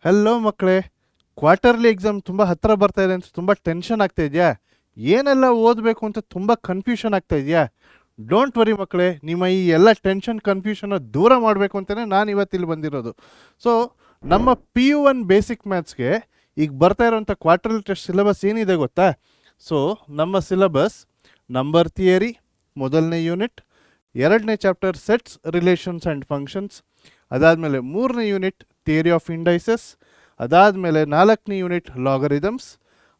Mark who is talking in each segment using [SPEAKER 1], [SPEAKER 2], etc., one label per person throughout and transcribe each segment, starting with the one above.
[SPEAKER 1] Hello ಮಕ್ಕಳೇ, quarterly exam ತುಂಬ ಹತ್ತಿರ ಬರ್ತಾ ಇದೆ ಅಂತ ತುಂಬ ಟೆನ್ಷನ್ ಆಗ್ತಾ ಇದೆಯಾ? ಏನೆಲ್ಲ ಓದಬೇಕು ಅಂತ ತುಂಬ ಕನ್ಫ್ಯೂಷನ್ ಆಗ್ತಾ ಇದೆಯಾ? ಡೋಂಟ್ ವರಿ ಮಕ್ಕಳೇ, ನಿಮ್ಮ ಈ ಎಲ್ಲ ಟೆನ್ಷನ್ ಕನ್ಫ್ಯೂಷನ್ನ ದೂರ ಮಾಡಬೇಕು ಅಂತಲೇ ನಾನು ಇವತ್ತಿಲ್ಲಿ ಬಂದಿರೋದು. ಸೊ ನಮ್ಮ PU1 ಬೇಸಿಕ್ ಮ್ಯಾಥ್ಸ್ಗೆ ಈಗ ಬರ್ತಾ ಇರೋಂಥ ಕ್ವಾರ್ಟರ್ಲಿ ಟೆಸ್ಟ್ ಸಿಲೆಬಸ್ ಏನಿದೆ ಗೊತ್ತಾ? ಸೊ ನಮ್ಮ ಸಿಲೆಬಸ್ ನಂಬರ್ ಥಿಯರಿ ಮೊದಲನೇ ಯೂನಿಟ್, ಎರಡನೇ chapter sets relations and functions, ಅದಾದಮೇಲೆ ಮೂರನೇ ಯೂನಿಟ್ ಥಿಯರಿ ಆಫ್ ಇಂಡೈಸಸ್, ಅದಾದಮೇಲೆ ನಾಲ್ಕನೇ ಯೂನಿಟ್ ಲಾಗರಿದಮ್ಸ್,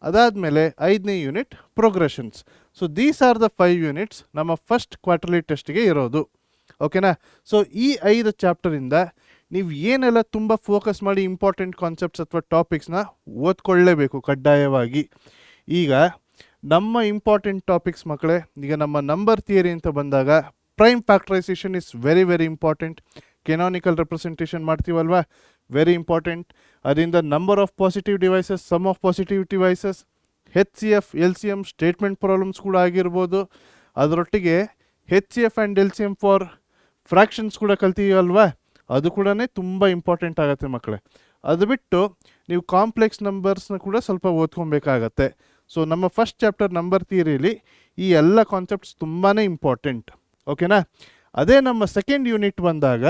[SPEAKER 1] ಅದಾದಮೇಲೆ ಐದನೇ unit progressions. So these are the 5 units ನಮ್ಮ ಫಸ್ಟ್ ಕ್ವಾರ್ಟರ್ಲಿ ಟೆಸ್ಟ್ಗೆ ಇರೋದು. ಓಕೆನಾ? ಸೊ ಈ 5 ಚಾಪ್ಟರಿಂದ ನೀವು ಏನೆಲ್ಲ ತುಂಬ ಫೋಕಸ್ ಮಾಡಿ ಇಂಪಾರ್ಟೆಂಟ್ ಕಾನ್ಸೆಪ್ಟ್ಸ್ ಅಥವಾ ಟಾಪಿಕ್ಸ್ನ ಓದ್ಕೊಳ್ಳೇಬೇಕು ಕಡ್ಡಾಯವಾಗಿ. ಈಗ ನಮ್ಮ ಇಂಪಾರ್ಟೆಂಟ್ ಟಾಪಿಕ್ಸ್ ಮಕ್ಕಳೇ, ಈಗ ನಮ್ಮ ನಂಬರ್ ಥಿಯರಿ ಅಂತ ಬಂದಾಗ prime factorisation is very very important. Canonical representation ಮಾಡ್ತೀವಲ್ವಾ, ವೆರಿ ಇಂಪಾರ್ಟೆಂಟ್. ಅದರಿಂದ number of positive divisors, sum of positive divisors, HCF LCM statement problems ಕೂಡ ಆಗಿರ್ಬೋದು. ಅದರೊಟ್ಟಿಗೆ HCF and LCM for fractions ಕೂಡ ಕಲ್ತೀವಲ್ವಾ, ಅದು ಕೂಡ ತುಂಬ ಇಂಪಾರ್ಟೆಂಟ್ ಆಗುತ್ತೆ ಮಕ್ಕಳೇ. ಅದು ಬಿಟ್ಟು ನೀವು ಕಾಂಪ್ಲೆಕ್ಸ್ ನಂಬರ್ಸ್ನ ಕೂಡ ಸ್ವಲ್ಪ ಓದ್ಕೊಬೇಕಾಗತ್ತೆ. ಸೊ ನಮ್ಮ ಫಸ್ಟ್ ಚಾಪ್ಟರ್ ನಂಬರ್ ಥಿಯರಿಲಿ ಈ ಎಲ್ಲ ಕಾನ್ಸೆಪ್ಟ್ಸ್ ತುಂಬಾ ಇಂಪಾರ್ಟೆಂಟ್. ಓಕೆನಾ? ಅದೇ ನಮ್ಮ ಸೆಕೆಂಡ್ ಯೂನಿಟ್ ಬಂದಾಗ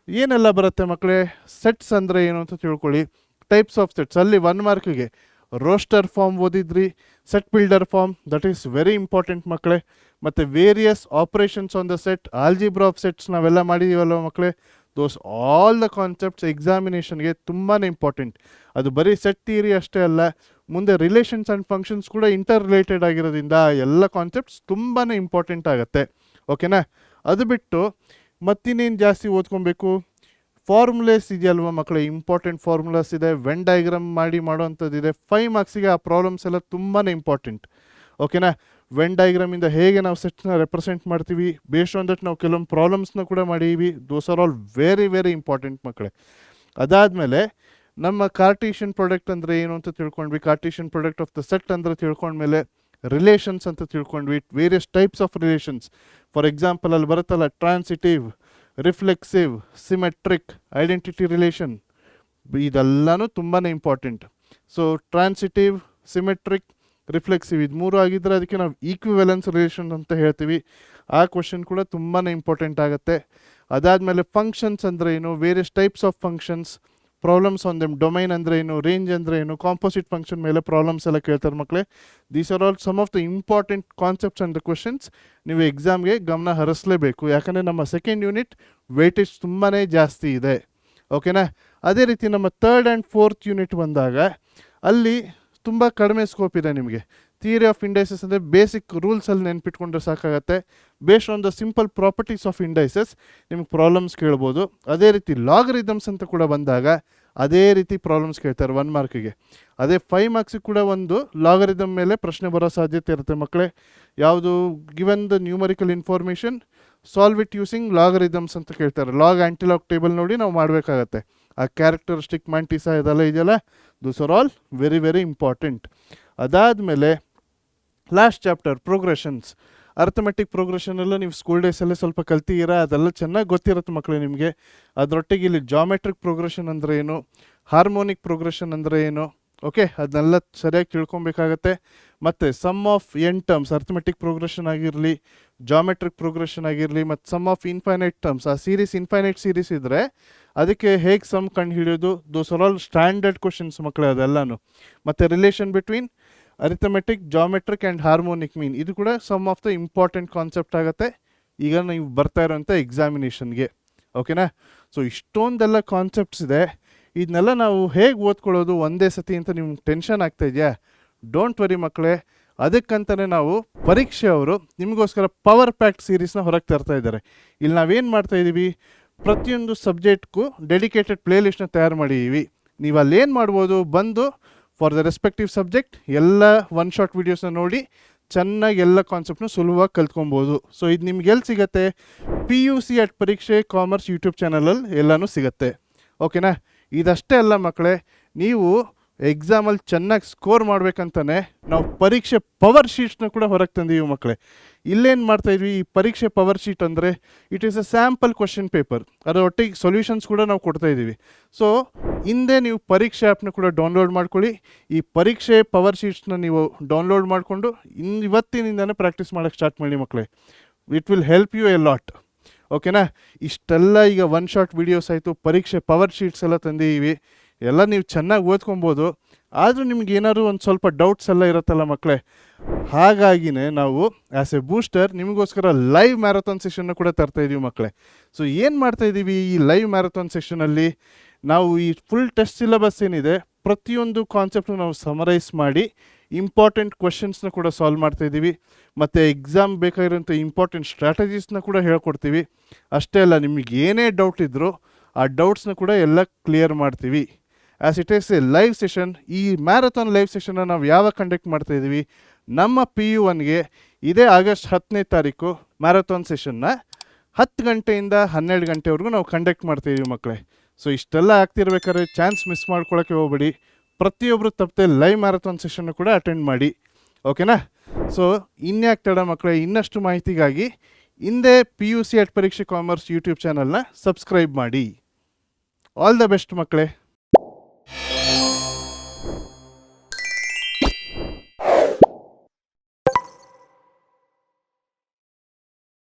[SPEAKER 1] ಏನೆಲ್ಲ ಬರುತ್ತೆ ಮಕ್ಕಳೇ, ಸೆಟ್ಸ್ ಅಂದರೆ ಏನು ಅಂತ ತಿಳ್ಕೊಳ್ಳಿ. ಟೈಪ್ಸ್ ಆಫ್ ಸೆಟ್ಸ್, ಅಲ್ಲಿ 1 ಮಾರ್ಕ್ಗೆ ರೋಸ್ಟರ್ ಫಾರ್ಮ್ ಓದಿದ್ರಿ, set builder form, that is very important ಮಕ್ಕಳೇ. ಮತ್ತು various operations on the set, algebra of sets ನಾವೆಲ್ಲ ಮಾಡಿದ್ದೀವಲ್ಲ ಮಕ್ಕಳೇ, ದೋಸ್ ಆಲ್ ದ ಕಾನ್ಸೆಪ್ಟ್ಸ್ ಎಕ್ಸಾಮಿನೇಷನ್ಗೆ ತುಂಬಾ ಇಂಪಾರ್ಟೆಂಟ್. ಅದು ಬರೀ ಸೆಟ್ ಥಿಯರಿ ಅಷ್ಟೇ ಅಲ್ಲ, ಮುಂದೆ ರಿಲೇಷನ್ಸ್ ಆ್ಯಂಡ್ ಫಂಕ್ಷನ್ಸ್ ಕೂಡ ಇಂಟರ್ ರಿಲೇಟೆಡ್ ಆಗಿರೋದ್ರಿಂದ ಎಲ್ಲ ಕಾನ್ಸೆಪ್ಟ್ಸ್ ತುಂಬಾ ಇಂಪಾರ್ಟೆಂಟ್ ಆಗುತ್ತೆ. ಓಕೆನಾ? ಅದು ಬಿಟ್ಟು ಮತ್ತಿನ್ನೇನು ಜಾಸ್ತಿ ಓದ್ಕೊಬೇಕು, ಫಾರ್ಮುಲೇಸ್ ಇದೆಯಲ್ವ ಮಕ್ಕಳೇ, ಇಂಪಾರ್ಟೆಂಟ್ ಫಾರ್ಮುಲಾಸ್ ಇದೆ, ವೆನ್ ಡಯಾಗ್ರಾಮ್ ಮಾಡೋವಂಥದ್ದಿದೆ. 5 ಮಾರ್ಕ್ಸಿಗೆ ಆ ಪ್ರಾಬ್ಲಮ್ಸ್ ಎಲ್ಲ ತುಂಬಾ ಇಂಪಾರ್ಟೆಂಟ್. ಓಕೆನಾ? ವೆನ್ ಡಯಾಗ್ರಾಮಿಂದ ಹೇಗೆ ನಾವು ಸೆಟ್ಸ್ನ ರೆಪ್ರೆಸೆಂಟ್ ಮಾಡ್ತೀವಿ, ಬೇಸ್ಡ್ ಆನ್ ದಟ್ ನಾವು ಕೆಲವೊಂದು ಪ್ರಾಬ್ಲಮ್ಸ್ನ ಕೂಡ ಮಾಡೀವಿ. Those are all very very important ಮಕ್ಕಳೇ. ಅದಾದಮೇಲೆ ನಮ್ಮ ಕಾರ್ಟೀಷಿಯನ್ ಪ್ರಾಡಕ್ಟ್ ಅಂದರೆ ಏನು ಅಂತ ತಿಳ್ಕೊಂಡ್ವಿ, Cartesian product of the set ಅಂದರೆ ತಿಳ್ಕೊಂಡ್ಮೇಲೆ ರಿಲೇಷನ್ಸ್ ಅಂತ ತಿಳ್ಕೊಂಡ್ವಿ, various types of relations. For example ಅಲ್ಲಿ ಬರುತ್ತಲ್ಲ transitive, reflexive, symmetric, identity relation, ಇದೆಲ್ಲನೂ ತುಂಬಾ important. So transitive, symmetric, reflexive ಇದು 3 ಆಗಿದ್ದರೆ ಅದಕ್ಕೆ ನಾವು ಈಕ್ವಿವೆಲೆನ್ಸ್ ರಿಲೇಷನ್ ಅಂತ ಹೇಳ್ತೀವಿ. ಆ ಕ್ವೆಶನ್ ಕೂಡ ತುಂಬಾ ಇಂಪಾರ್ಟೆಂಟ್ ಆಗುತ್ತೆ. ಅದಾದಮೇಲೆ ಫಂಕ್ಷನ್ಸ್ ಅಂದರೆ ಏನು, various types of functions, problems on them, domain ಅಂದರೆ ಏನು, ರೇಂಜ್ ಅಂದರೆ ಏನು, ಕಾಂಪೋಸಿಟ್ ಫಂಕ್ಷನ್ ಮೇಲೆ ಪ್ರಾಬ್ಲಮ್ಸ್ ಎಲ್ಲ ಕೇಳ್ತಾರೆ ಮಕ್ಕಳೇ. These are all some of the important concepts and the questions. ನೀವು ಎಕ್ಸಾಮ್ಗೆ ಗಮನ ಹರಿಸಲೇಬೇಕು, ಯಾಕಂದರೆ ನಮ್ಮ ಸೆಕೆಂಡ್ ಯೂನಿಟ್ ವೇಟೇಜ್ ತುಂಬಾ ಜಾಸ್ತಿ ಇದೆ. ಓಕೆನಾ? ಅದೇ ರೀತಿ ನಮ್ಮ ಥರ್ಡ್ ಆ್ಯಂಡ್ ಫೋರ್ತ್ ಯೂನಿಟ್ ಬಂದಾಗ ಅಲ್ಲಿ ತುಂಬ ಕಡಿಮೆ ಸ್ಕೋಪ್ ಇದೆ ನಿಮಗೆ. ಥಿಯರಿ ಆಫ್ ಇಂಡೈಸಸ್ ಅಂದರೆ ಬೇಸಿಕ್ ರೂಲ್ಸಲ್ಲಿ ನೆನ್ಪಿಟ್ಕೊಂಡ್ರೆ ಸಾಕಾಗತ್ತೆ. Based on the simple properties of indices ನಿಮ್ಗೆ ಪ್ರಾಬ್ಲಮ್ಸ್ ಕೇಳ್ಬೋದು. ಅದೇ ರೀತಿ ಲಾಗರಿದಮ್ಸ್ ಅಂತ ಕೂಡ ಬಂದಾಗ ಅದೇ ರೀತಿ ಪ್ರಾಬ್ಲಮ್ಸ್ ಕೇಳ್ತಾರೆ 1 ಮಾರ್ಕಿಗೆ. ಅದೇ 5 ಮಾರ್ಕ್ಸಿಗೆ ಕೂಡ ಒಂದು ಲಾಗರಿದಮ್ ಮೇಲೆ ಪ್ರಶ್ನೆ ಬರೋ ಸಾಧ್ಯತೆ ಇರುತ್ತೆ ಮಕ್ಕಳೇ. ಯಾವುದು, given the numerical information solve it using logarithms ಅಂತ ಕೇಳ್ತಾರೆ. ಲಾಗ್ ಆ್ಯಂಟಿಲಾಗ್ ಟೇಬಲ್ ನೋಡಿ ನಾವು ಮಾಡಬೇಕಾಗತ್ತೆ. ಆ ಕ್ಯಾರೆಕ್ಟರಿಸ್ಟಿಕ್ ಮ್ಯಾಂಟಿಸಾ ಇದೆಲ್ಲ ಇದೆಯಲ್ಲ, ದೋಸ್ are all very very important. ಅದಾದಮೇಲೆ ಲಾಸ್ಟ್ ಚಾಪ್ಟರ್ ಪ್ರೋಗ್ರೆಷನ್ಸ್. ಅರ್ಥಮೆಟಿಕ್ ಪ್ರೋಗ್ರೆಷನೆಲ್ಲ ನೀವು ಸ್ಕೂಲ್ ಡೇಸಲ್ಲೇ ಸ್ವಲ್ಪ ಕಲ್ತಿದ್ದೀರಾ, ಅದೆಲ್ಲ ಚೆನ್ನಾಗಿ ಗೊತ್ತಿರುತ್ತೆ ಮಕ್ಕಳೇ ನಿಮಗೆ. ಅದರೊಟ್ಟಿಗೆ ಇಲ್ಲಿ ಜಾಮೆಟ್ರಿಕ್ ಪ್ರೋಗ್ರೆಷನ್ ಅಂದರೆ ಏನು, ಹಾರ್ಮೋನಿಕ್ ಪ್ರೋಗ್ರೆಷನ್ ಅಂದರೆ ಏನು, ಓಕೆ, ಅದನ್ನೆಲ್ಲ ಸರಿಯಾಗಿ ತಿಳ್ಕೊಬೇಕಾಗತ್ತೆ. ಮತ್ತು sum of n terms, arithmetic progression ಆಗಿರಲಿ, ಜಾಮೆಟ್ರಿಕ್ ಪ್ರೋಗ್ರೆಷನ್ ಆಗಿರಲಿ, ಮತ್ತು ಸಮ್ ಆಫ್ ಇನ್ಫೈನೈಟ್ ಟರ್ಮ್ಸ್, ಆ ಸೀರೀಸ್ ಇನ್ಫೈನೈಟ್ ಸೀರೀಸ್ ಇದ್ದರೆ ಅದಕ್ಕೆ ಹೇಗೆ ಸಮ್ ಕಂಡು ಹಿಡಿಯೋದು, those are all standard questions ಮಕ್ಕಳೇ ಅದೆಲ್ಲನೂ. ಮತ್ತು relation between arithmetic, geometric and harmonic mean, ಇದು ಕೂಡ some of the important concept ಆಗುತ್ತೆ ಈಗ ನೀವು ಬರ್ತಾ ಇರೋಂಥ ಎಕ್ಸಾಮಿನೇಷನ್ಗೆ. ಓಕೆನಾ? ಸೊ ಇಷ್ಟೊಂದೆಲ್ಲ ಕಾನ್ಸೆಪ್ಟ್ಸ್ ಇದೆ, ಇದನ್ನೆಲ್ಲ ನಾವು ಹೇಗೆ ಓದ್ಕೊಳ್ಳೋದು ಒಂದೇ ಸತಿ ಅಂತ ನಿಮ್ಗೆ ಟೆನ್ಷನ್ ಆಗ್ತಾ ಇದೆಯಾ? ಡೋಂಟ್ ವರಿ ಮಕ್ಕಳೇ, ಅದಕ್ಕಂತಲೇ ನಾವು ಪರೀಕ್ಷೆ ಅವರು ನಿಮಗೋಸ್ಕರ ಪವರ್ ಪ್ಯಾಕ್ಟ್ ಸೀರೀಸ್ನ ಹೊರಗೆ ತರ್ತಾ ಇದ್ದಾರೆ. ಇಲ್ಲಿ ನಾವೇನು ಮಾಡ್ತಾ ಇದ್ದೀವಿ, ಪ್ರತಿಯೊಂದು ಸಬ್ಜೆಕ್ಟ್ಗೂ ಡೆಡಿಕೇಟೆಡ್ ಪ್ಲೇಲಿಸ್ಟ್ನ ತಯಾರು ಮಾಡಿದ್ದೀವಿ. ನೀವು ಅಲ್ಲೇನು ಮಾಡ್ಬೋದು, ಬಂದು ಫಾರ್ ದ ರೆಸ್ಪೆಕ್ಟಿವ್ ಸಬ್ಜೆಕ್ಟ್ ಎಲ್ಲ 1 ಶಾಟ್ ವೀಡಿಯೋಸ್ನ ನೋಡಿ ಚೆನ್ನಾಗಿ ಎಲ್ಲ ಕಾನ್ಸೆಪ್ಟ್ನ ಸುಲಭವಾಗಿ ಕಲ್ತ್ಕೊಬೋದು. ಸೊ ಇದು ನಿಮ್ಗೆ ಎಲ್ಲಿ ಸಿಗುತ್ತೆ, PUC ಅಟ್ ಪರೀಕ್ಷೆ ಕಾಮರ್ಸ್ ಯೂಟ್ಯೂಬ್ ಚಾನಲಲ್ಲಿ ಎಲ್ಲನೂ ಸಿಗುತ್ತೆ. ಓಕೆನಾ? ಇದಷ್ಟೇ ಅಲ್ಲ ಮಕ್ಕಳೇ, ನೀವು ಎಕ್ಸಾಮಲ್ಲಿ ಚೆನ್ನಾಗಿ ಸ್ಕೋರ್ ಮಾಡಬೇಕಂತಾನೆ ನಾವು ಪರೀಕ್ಷೆ ಪವರ್ ಶೀಟ್ಸ್ನ ಕೂಡ ಹೊರಗೆ ತಂದೀವಿ ಮಕ್ಕಳೇ. ಇಲ್ಲೇನು ಮಾಡ್ತಾಯಿದ್ವಿ, ಈ ಪರೀಕ್ಷೆ ಪವರ್ ಶೀಟ್ ಅಂದರೆ it is a sample question paper, ಅದರ ಒಟ್ಟಿಗೆ ಸೊಲ್ಯೂಷನ್ಸ್ ಕೂಡ ನಾವು ಕೊಡ್ತಾ ಇದ್ದೀವಿ. ಸೊ ಹಿಂದೆ ನೀವು ಪರೀಕ್ಷೆ ಆ್ಯಪ್ನ ಕೂಡ ಡೌನ್ಲೋಡ್ ಮಾಡ್ಕೊಳ್ಳಿ. ಈ ಪರೀಕ್ಷೆ ಪವರ್ ಶೀಟ್ಸ್ನ ನೀವು ಡೌನ್ಲೋಡ್ ಮಾಡಿಕೊಂಡು ಇವತ್ತಿನಿಂದನೇ ಪ್ರಾಕ್ಟೀಸ್ ಮಾಡೋಕ್ಕೆ ಸ್ಟಾರ್ಟ್ ಮಾಡಿ ಮಕ್ಕಳೇ. It will help you a lot. ಓಕೆನಾ? ಇಷ್ಟೆಲ್ಲ ಈಗ ಒನ್ ಶಾಟ್ ವೀಡಿಯೋಸ್ ಆಯಿತು, ಪರೀಕ್ಷೆ ಪವರ್ ಶೀಟ್ಸ್ ಎಲ್ಲ ತಂದಿದ್ದೀವಿ, ಎಲ್ಲ ನೀವು ಚೆನ್ನಾಗಿ ಓದ್ಕೊಬೋದು. ಆದರೂ ನಿಮ್ಗೆ ಏನಾದ್ರು ಒಂದು ಸ್ವಲ್ಪ ಡೌಟ್ಸ್ ಎಲ್ಲ ಇರುತ್ತಲ್ಲ ಮಕ್ಕಳೇ, ಹಾಗಾಗಿನೇ ನಾವು ಆ್ಯಸ್ ಎ ಬೂಸ್ಟರ್ ನಿಮಗೋಸ್ಕರ ಲೈವ್ ಮ್ಯಾರಥಾನ್ ಸೆಷನ್ನ ಕೂಡ ತರ್ತಾಯಿದ್ದೀವಿ ಮಕ್ಕಳೇ. ಸೊ ಏನು ಮಾಡ್ತಾಯಿದ್ದೀವಿ ಈ ಲೈವ್ ಮ್ಯಾರಥಾನ್ ಸೆಷನಲ್ಲಿ, ನಾವು ಈ ಫುಲ್ ಟೆಸ್ಟ್ ಸಿಲೆಬಸ್ ಏನಿದೆ ಪ್ರತಿಯೊಂದು ಕಾನ್ಸೆಪ್ಟು ನಾವು ಸಮರೈಸ್ ಮಾಡಿ ಇಂಪಾರ್ಟೆಂಟ್ ಕ್ವೆಶನ್ಸ್ನ ಕೂಡ ಸಾಲ್ವ್ ಮಾಡ್ತಾಯಿದ್ದೀವಿ. ಮತ್ತು ಎಕ್ಸಾಮ್ ಬೇಕಾಗಿರೋಂಥ ಇಂಪಾರ್ಟೆಂಟ್ ಸ್ಟ್ರಾಟಜೀಸ್ನ ಕೂಡ ಹೇಳ್ಕೊಡ್ತೀವಿ. ಅಷ್ಟೇ ಅಲ್ಲ, ನಿಮಗೆ ಏನೇ ಡೌಟ್ ಇದ್ದರೂ ಆ ಡೌಟ್ಸ್ನ ಕೂಡ ಎಲ್ಲ ಕ್ಲಿಯರ್ ಮಾಡ್ತೀವಿ. As it is A live session. ಈ ಮ್ಯಾರಥಾನ್ ಲೈವ್ ಸೆಷನ್ನ ನಾವು ಯಾವಾಗ ಕಂಡಕ್ಟ್ ಮಾಡ್ತಾಯಿದ್ದೀವಿ, ನಮ್ಮ PU1ಗೆ ಇದೇ ಆಗಸ್ಟ್ 10ನೇ ತಾರೀಕು ಮ್ಯಾರಥಾನ್ ಸೆಷನ್ನ 10 ಗಂಟೆಯಿಂದ 12 ಗಂಟೆವರೆಗೂ ನಾವು ಕಂಡಕ್ಟ್ ಮಾಡ್ತಾಯಿದ್ದೀವಿ ಮಕ್ಕಳೇ. ಸೊ ಇಷ್ಟೆಲ್ಲ ಆಗ್ತಿರ್ಬೇಕಾದ್ರೆ ಚಾನ್ಸ್ ಮಿಸ್ ಮಾಡ್ಕೊಳ್ಳೋಕ್ಕೆ ಹೋಗ್ಬೇಡಿ. ಪ್ರತಿಯೊಬ್ಬರು ತಪ್ಪದೆ ಲೈವ್ ಮ್ಯಾರಥಾನ್ ಸೆಷನ್ನು ಕೂಡ ಅಟೆಂಡ್ ಮಾಡಿ. ಓಕೆನಾ? ಸೊ ಇನ್ಯಾಕೆ ತಡ ಮಕ್ಕಳೇ, ಇನ್ನಷ್ಟು ಮಾಹಿತಿಗಾಗಿ ಹಿಂದೆ PUC @ ಪರೀಕ್ಷೆ ಕಾಮರ್ಸ್ ಯೂಟ್ಯೂಬ್ ಚಾನಲ್ನ ಸಬ್ಸ್ಕ್ರೈಬ್ ಮಾಡಿ. ಆಲ್ ದ ಬೆಸ್ಟ್ ಮಕ್ಕಳೇ.